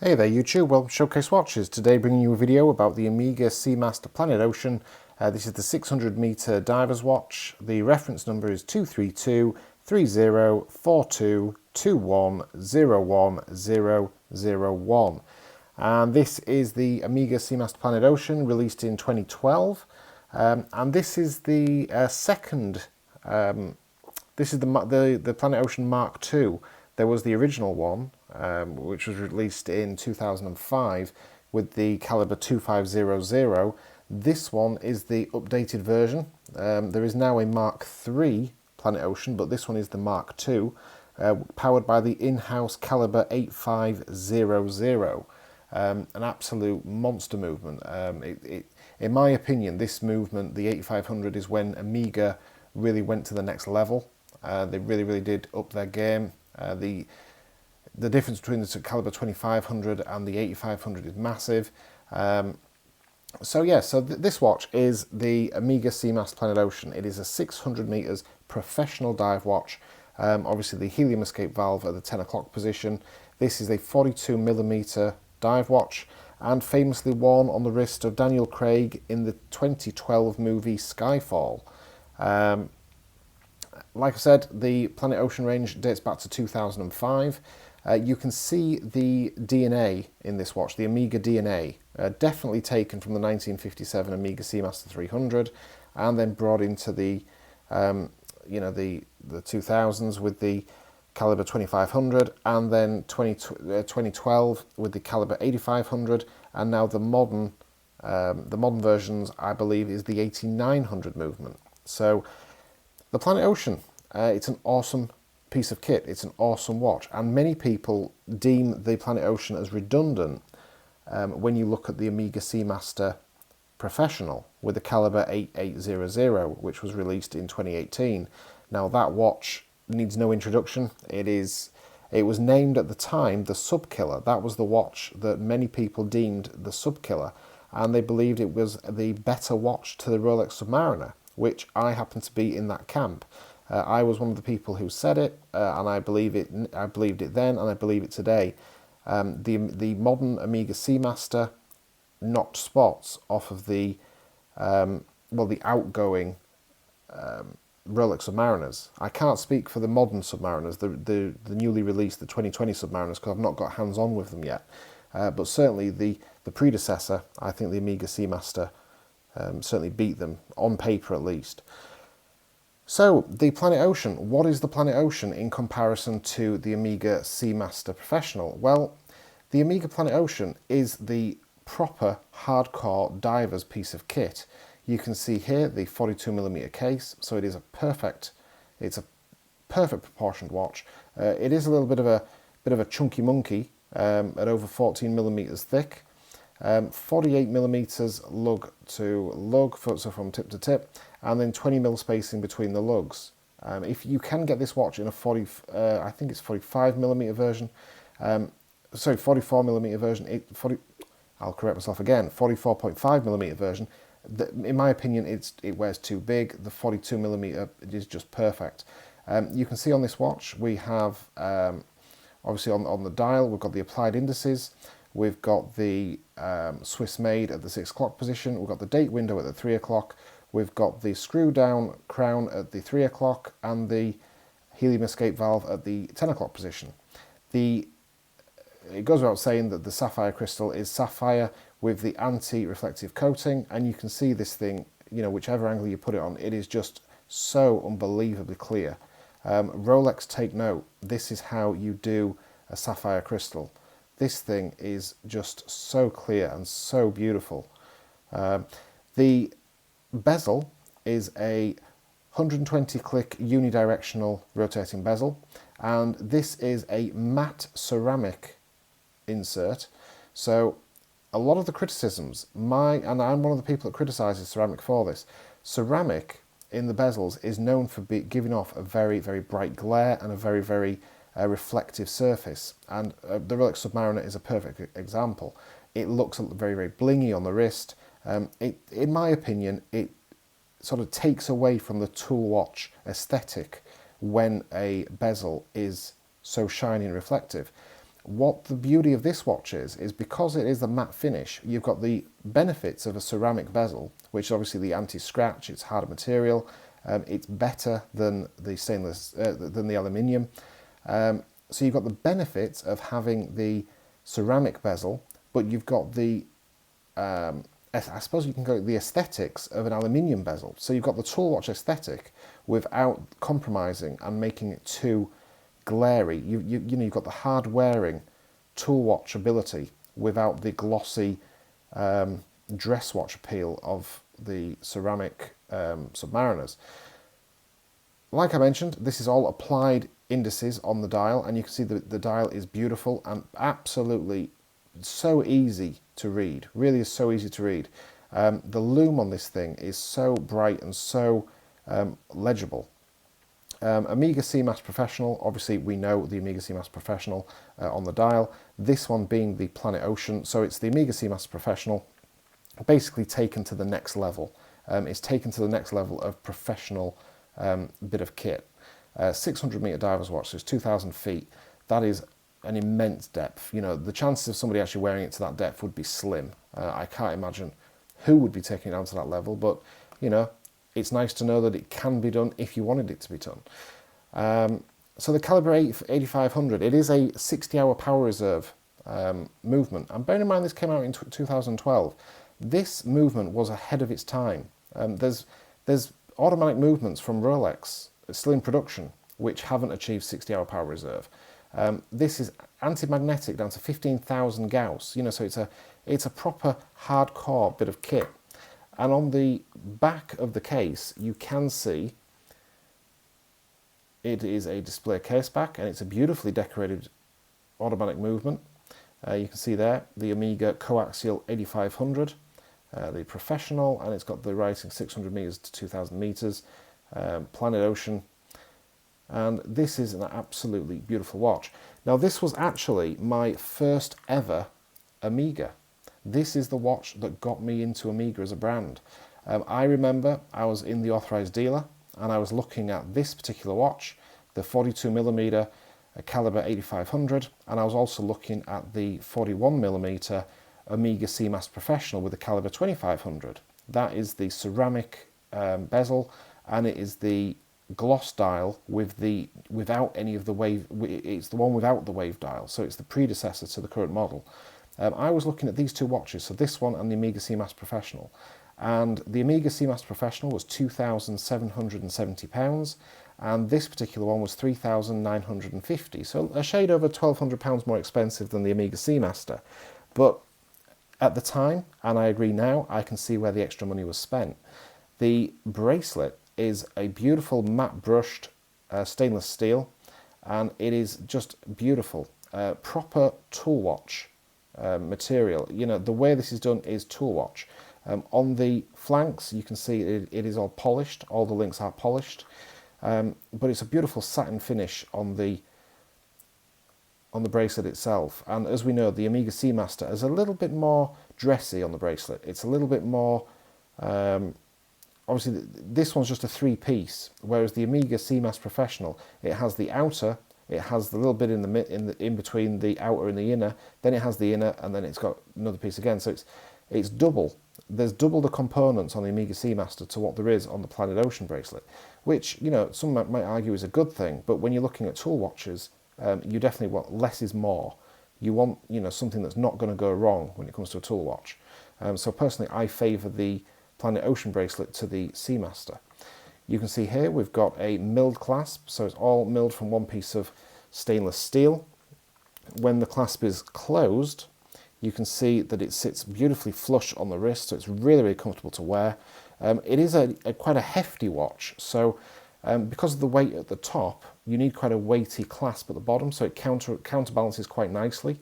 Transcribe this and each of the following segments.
Hey there YouTube, welcome to Showcase Watches. Today bringing you a video about the Omega SEAMASTER Planet Ocean. This is the 600 meter diver's watch. The reference number is 232-3042-21-01001. And this is the Omega SEAMASTER Planet Ocean, released in 2012. And this is the this is the Planet Ocean Mark II. There was the original one, which was released in 2005 with the Calibre 2500. This one is the updated version. There is now a Mark III Planet Ocean, but this one is the Mark II, powered by the in-house Calibre 8500. An absolute monster movement. In my opinion, this movement, the 8500, is when Omega really went to the next level. They really did up their game. The difference between the Calibre 2500 and the 8500 is massive. This watch is the Omega SEAMASTER Planet Ocean. It is a 600 meters professional dive watch. Obviously the helium escape valve at the 10 o'clock position. This is a 42 millimeter dive watch and famously worn on the wrist of Daniel Craig in the 2012 movie Skyfall. Like I said, the Planet Ocean range dates back to 2005. You can see the DNA in this watch, the Omega DNA, definitely taken from the 1957 Omega SEAMASTER 300, and then brought into the, the 2000s with the Calibre 2500, and then 2012 with the Calibre 8500, and now the modern versions, I believe, is the 8900 movement. So the Planet Ocean, it's an awesome piece of kit. It's an awesome watch, and many people deem the Planet Ocean as redundant when you look at the Omega SEAMASTER Professional with the Calibre 8800, which was released in 2018. Now that watch needs no introduction. It was named at the time the Sub Killer. That was the watch that many people deemed the Sub Killer, and they believed it was the better watch to the Rolex Submariner, which I happen to be in that camp. I was one of the people who said it, and I believe it. I believed it then, and I believe it today. The modern Omega SEAMASTER knocked spots off of the outgoing Rolex Submariners. I can't speak for the modern Submariners, the newly released, the 2020 Submariners, because I've not got hands-on with them yet. But certainly the predecessor, I think the Omega SEAMASTER certainly beat them, on paper at least. So, the Planet Ocean. What is the Planet Ocean in comparison to the Omega SEAMASTER Professional? Well, the Omega Planet Ocean is the proper hardcore diver's piece of kit. You can see here the 42mm case, so it's a perfect proportioned watch. It is a little bit of a chunky monkey at over 14mm thick. 48mm lug to lug, so from tip to tip, and then 20mm spacing between the lugs. If you can get this watch in a I think it's 45mm version, 44mm version, I'll correct myself again, 44.5mm version. In my opinion, it wears too big. The 42mm is just perfect. You can see on this watch we have, obviously on the dial, we've got the applied indices. We've got the Swiss made at the 6 o'clock position. We've got the date window at the 3 o'clock. We've got the screw down crown at the 3 o'clock and the helium escape valve at the 10 o'clock position. It goes without saying that the sapphire crystal is sapphire with the anti-reflective coating, and you can see this thing, whichever angle you put it on, it is just so unbelievably clear. Rolex, take note, this is how you do a sapphire crystal. This thing is just so clear and so beautiful. The bezel is a 120 click unidirectional rotating bezel, and this is a matte ceramic insert. So a lot of the criticisms, and I'm one of the people that criticises ceramic for this, ceramic in the bezels is known for giving off a very bright glare and a very reflective surface, and the Rolex Submariner is a perfect example. It looks very blingy on the wrist. In my opinion, it sort of takes away from the tool watch aesthetic when a bezel is so shiny and reflective. What the beauty of this watch is because it is a matte finish, you've got the benefits of a ceramic bezel, which is obviously the anti-scratch, it's harder material, it's better than the stainless, than the aluminium. So you've got the benefits of having the ceramic bezel, but you've got the, I suppose you can call it the aesthetics of an aluminium bezel. So you've got the tool watch aesthetic without compromising and making it too glary. You know, you've got the hard wearing tool watch ability without the glossy dress watch appeal of the ceramic Submariners. Like I mentioned, this is all applied indices on the dial, and you can see the dial is beautiful and absolutely so easy to read. Really is so easy to read. The lume on this thing is so bright and so legible. Omega Seamaster Professional, obviously we know the Omega Seamaster Professional on the dial. This one being the Planet Ocean, so it's the Omega Seamaster Professional basically taken to the next level. It's taken to the next level of professional bit of kit. 600 meter diver's watch, so it's 2,000 feet. That is an immense depth. You know, the chances of somebody actually wearing it to that depth would be slim. I can't imagine who would be taking it down to that level, but you know, it's nice to know that it can be done if you wanted it to be done. So the Calibre 8500, it is a 60-hour power reserve movement. And bearing in mind this came out in 2012, this movement was ahead of its time. There's automatic movements from Rolex still in production which haven't achieved 60-hour power reserve. This is anti-magnetic down to 15,000 Gauss, you know, so it's a proper hardcore bit of kit. And on the back of the case, you can see it is a display case back, and it's a beautifully decorated automatic movement. You can see there the Omega Coaxial 8500, the Professional, and it's got the writing 600 meters to 2,000 meters, Planet Ocean. And this is an absolutely beautiful watch. Now, this was actually my first ever Omega. This is the watch that got me into Omega as a brand. I remember I was in the authorized dealer and I was looking at this particular watch, the 42mm Calibre 8500, and I was also looking at the 41mm Omega Seamaster Professional with the Calibre 2500. That is the ceramic bezel, and it is the gloss dial without any of the wave. It's the one without the wave dial, so it's the predecessor to the current model. I was looking at these two watches, so this one and the Omega Seamaster Professional, and the Omega Seamaster Professional was £2,770, and this particular one was £3,950, so a shade over £1,200 more expensive than the Omega Seamaster. But at the time, and I agree now, I can see where the extra money was spent. The bracelet is a beautiful matte brushed stainless steel, and it is just beautiful, proper tool watch material. You know, the way this is done is tool watch. On the flanks, you can see it is all polished. All the links are polished, but it's a beautiful satin finish on the bracelet itself. And as we know, the Omega Seamaster is a little bit more dressy on the bracelet. It's a little bit more. Obviously, this one's just a three-piece, whereas the Omega Seamaster Professional, it has the outer. It has the little bit in between the outer and the inner. Then it has the inner, and then it's got another piece again. So it's double. There's double the components on the Omega Seamaster to what there is on the Planet Ocean bracelet, which, you know, some might argue is a good thing. But when you're looking at tool watches, you definitely want less is more. You want, you know, something that's not going to go wrong when it comes to a tool watch. So personally, I favour the Planet Ocean bracelet to the Seamaster. You can see here we've got a milled clasp, so it's all milled from one piece of stainless steel. When the clasp is closed, you can see that it sits beautifully flush on the wrist, so it's really, really comfortable to wear. It is quite a hefty watch, so because of the weight at the top, you need quite a weighty clasp at the bottom, so it counterbalances quite nicely.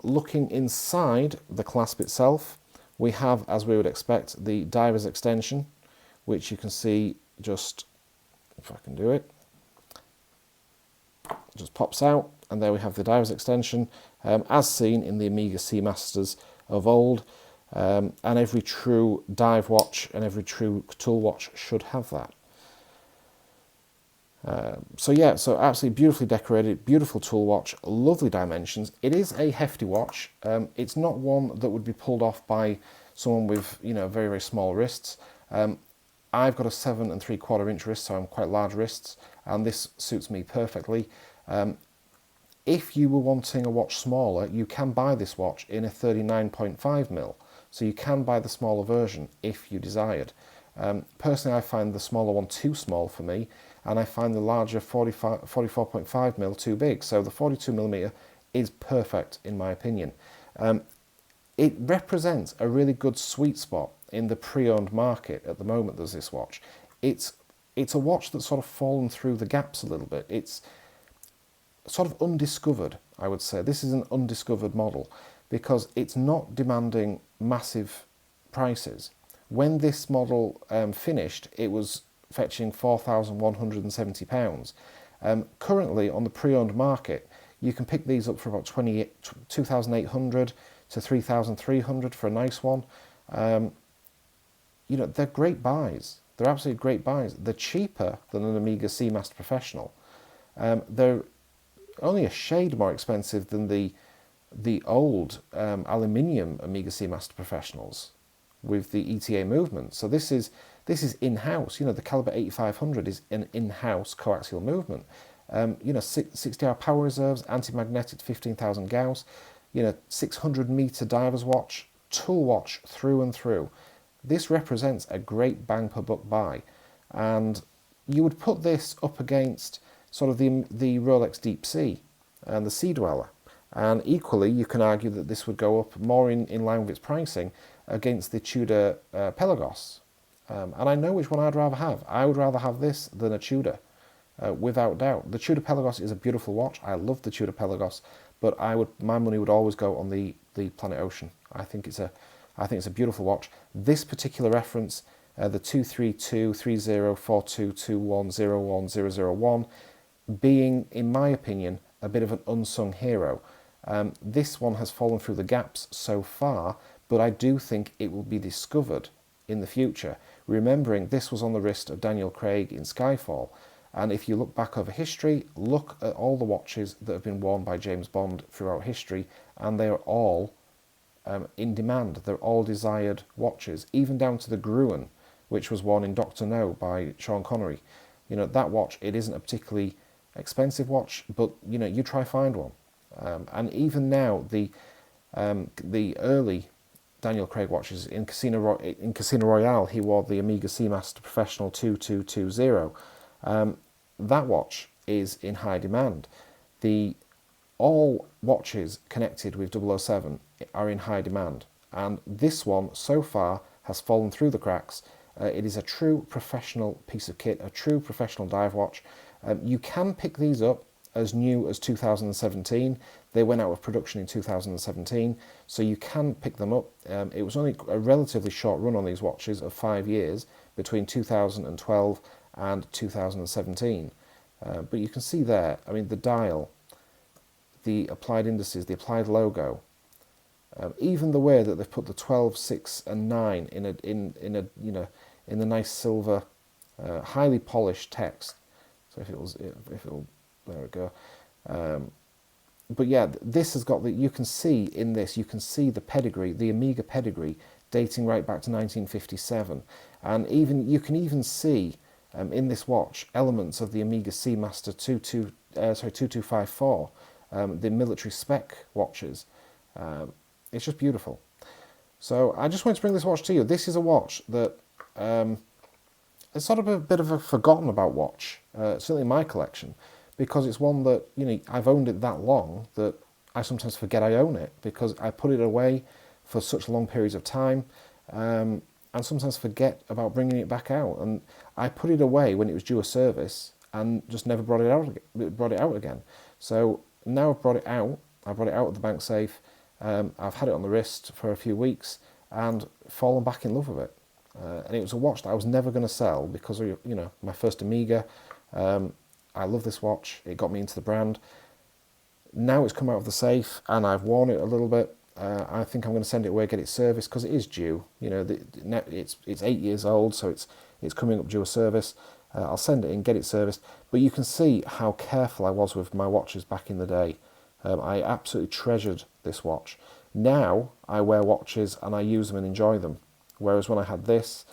Looking inside the clasp itself, we have, as we would expect, the diver's extension, which you can see just, if I can do it, just pops out, and there we have the diver's extension, as seen in the Omega Seamasters of old, and every true dive watch and every true tool watch should have that. So yeah, so absolutely beautifully decorated, beautiful tool watch, lovely dimensions. It is a hefty watch. It's not one that would be pulled off by someone with, you know, very, very small wrists. I've got a 7 3/4 inch wrist, so I'm quite large wrists, and this suits me perfectly. If you were wanting a watch smaller, you can buy this watch in a 39.5mm. So you can buy the smaller version if you desired. Personally, I find the smaller one too small for me, and I find the larger 44.5mm too big. So the 42mm is perfect in my opinion. It represents a really good sweet spot in the pre-owned market at the moment. There's this watch. It's a watch that's sort of fallen through the gaps a little bit. It's sort of undiscovered, I would say. This is an undiscovered model because it's not demanding massive prices. When this model finished, it was fetching £4,170. Currently, on the pre-owned market, you can pick these up for about 2,800 to 3,300 for a nice one. You know, they're great buys. They're absolutely great buys. They're cheaper than an Omega Seamaster Professional. They're only a shade more expensive than the old aluminium Omega Seamaster Professionals with the ETA movement. So this is in-house. You know, the Calibre 8500 is an in-house coaxial movement. You know, 60-hour power reserves, anti-magnetic 15,000 Gauss. You know, 600-meter diver's watch, tool watch through and through. This represents a great bang per buck buy, and you would put this up against sort of the Rolex Deep Sea and the Sea Dweller. And equally, you can argue that this would go up more in line with its pricing against the Tudor Pelagos. And I know which one I'd rather have. I would rather have this than a Tudor, without doubt. The Tudor Pelagos is a beautiful watch. I love the Tudor Pelagos, but my money would always go on the Planet Ocean. I think it's a beautiful watch. This particular reference, the 2323042210101, being, in my opinion, a bit of an unsung hero. This one has fallen through the gaps so far, but I do think it will be discovered in the future. Remembering this was on the wrist of Daniel Craig in Skyfall, and if you look back over history, look at all the watches that have been worn by James Bond throughout history, and they are all in demand. They're all desired watches, even down to the Gruen, which was worn in Dr. No by Sean Connery. You know, that watch, it isn't a particularly expensive watch, but you know, you try find one. And even now, the early Daniel Craig watches in Casino Royale, he wore the Omega Seamaster Professional 2220. That watch is in high demand. All watches connected with 007 are in high demand, and this one so far has fallen through the cracks. It is a true professional piece of kit, a true professional dive watch. You can pick these up as new as 2017. They went out of production in 2017, so you can pick them up. It was only a relatively short run on these watches of 5 years between 2012 and 2017. But you can see there, I mean, the dial, the applied indices, the applied logo, even the way that they've put the 12, 6, and 9 in the nice silver, highly polished text. So if it'll, there we go. But yeah, this has got you can see in this, you can see the pedigree, the Omega pedigree, dating right back to 1957, and you can even see in this watch elements of the Omega Seamaster 2254, the military spec watches. It's just beautiful. So I just wanted to bring this watch to you. This is a watch that it's sort of a bit of a forgotten about watch, certainly in my collection, because it's one that, you know, I've owned it that long that I sometimes forget I own it because I put it away for such long periods of time, and sometimes forget about bringing it back out. And I put it away when it was due a service and just never brought it out again. So now I've brought it out. I brought it out of the bank safe. I've had it on the wrist for a few weeks and fallen back in love with it. And it was a watch that I was never going to sell because of, you know, my first Omega. I love this watch. It got me into the brand. Now it's come out of the safe and I've worn it a little bit. I think I'm going to send it away, get it serviced because it is due. You know, it's 8 years old, so it's coming up due a service. I'll send it in, get it serviced. But you can see how careful I was with my watches back in the day. I absolutely treasured this watch. Now I wear watches and I use them and enjoy them. Whereas when I had this,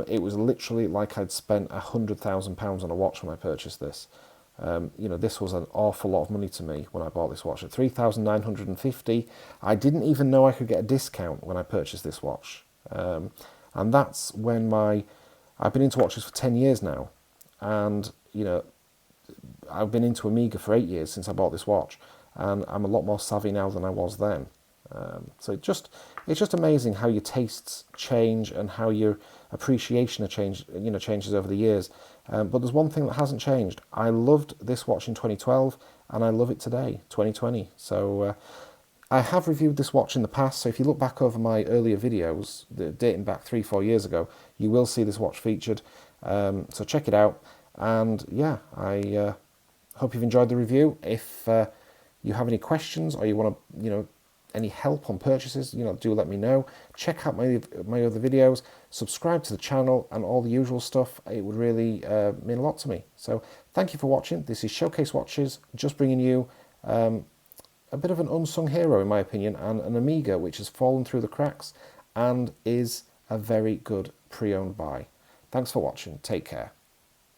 it was literally like I'd spent £100,000 on a watch when I purchased this. This was an awful lot of money to me when I bought this watch. At $3,950, I didn't even know I could get a discount when I purchased this watch. And that's when I've been into watches for 10 years now. And, I've been into Omega for 8 years since I bought this watch. And I'm a lot more savvy now than I was then. So it's just amazing how your tastes change and how your appreciation changes over the years. But there's one thing that hasn't changed. I loved this watch in 2012 and I love it today, 2020. So I have reviewed this watch in the past. So if you look back over my earlier videos, dating back 3-4 years ago, you will see this watch featured. So check it out. And yeah, I hope you've enjoyed the review. If you have any questions or you want to, any help on purchases, do let me know. Check out my other videos, subscribe to the channel and all the usual stuff. It would really mean a lot to me. So thank you for watching. This is Showcase Watches, just bringing you a bit of an unsung hero in my opinion, and an Omega which has fallen through the cracks and is a very good pre-owned buy. Thanks for watching. Take care.